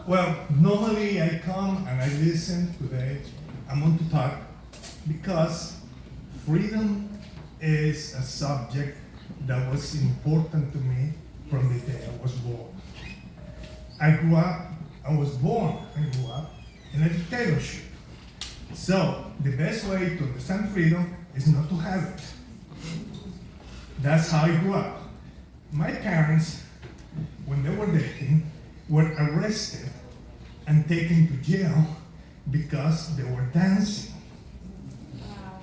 Well, normally I come and I listen. Today I'm going to talk because freedom is a subject that was important to me from the day I was born. I was born and grew up in a dictatorship. So the best way to understand freedom is not to have it. That's how I grew up. My parents, when they were dating, were arrested and taken to jail because they were dancing. Wow.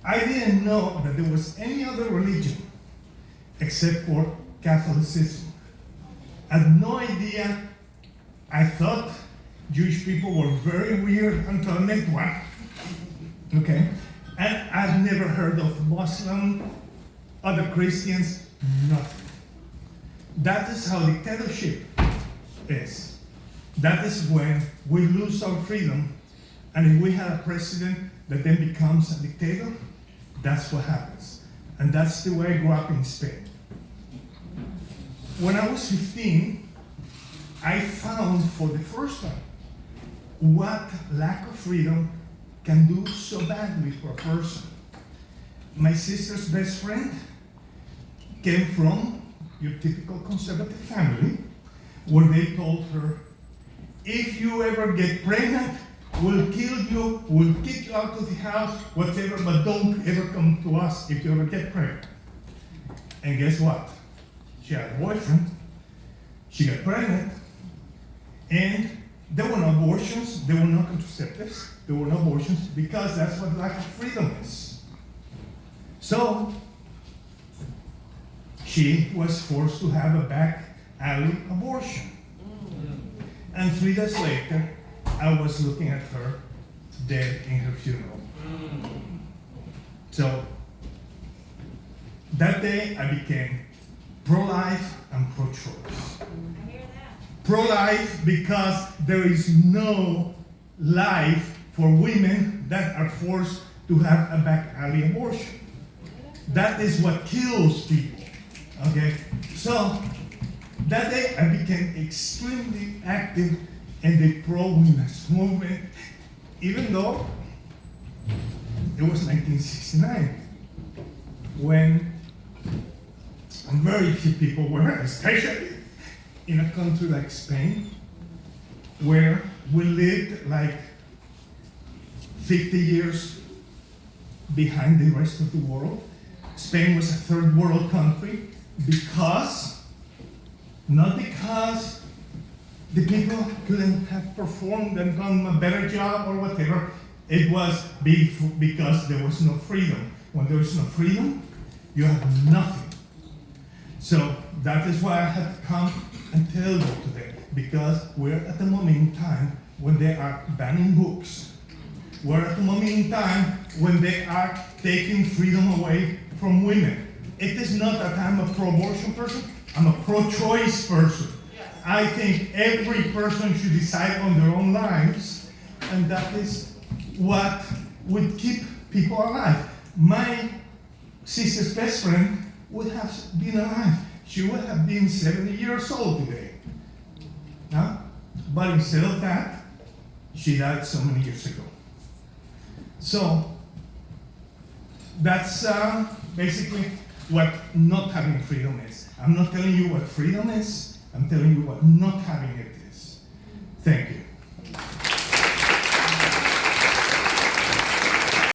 I didn't know that there was any other religion except for Catholicism. I had no idea. I thought Jewish people were very weird until I met one. Okay? And I've never heard of Muslim, other Christians, nothing. That is how dictatorship is. That is when we lose our freedom, and if we have a president that then becomes a dictator, that's what happens. And that's the way I grew up in Spain. When I was 15, I found for the first time what lack of freedom can do so badly for a person. My sister's best friend came from your typical conservative family, where they told her, if you ever get pregnant, we'll kill you, we'll kick you out of the house, whatever, but don't ever come to us if you ever get pregnant. And guess what? She had a boyfriend, she got pregnant, and there were no abortions, there were no contraceptives, there were no abortions, because that's what lack of freedom is. So, she was forced to have a back alley abortion. And 3 days later, I was looking at her dead in her funeral. So, that day I became pro-life and pro-choice. I hear that. Pro-life because there is no life for women that are forced to have a back alley abortion. That is what kills people. Okay? So, that day I became extremely active in the pro-women's movement, even though it was 1969, when very few people were, especially in a country like Spain, where we lived like 50 years behind the rest of the world. Spain was a third world country not because the people couldn't have performed and done a better job or whatever. It was because there was no freedom. When there is no freedom, you have nothing. So that is why I have to come and tell you today, because we're at the moment in time when they are banning books. We're at the moment in time when they are taking freedom away from women. It is not that I'm a pro-abortion person, I'm a pro-choice person. Yes. I think every person should decide on their own lives, and that is what would keep people alive. My sister's best friend would have been alive. She would have been 70 years old today. Now, but instead of that, she died so many years ago. So, that's basically what not having freedom is. I'm not telling you what freedom is, I'm telling you what not having it is. Thank you.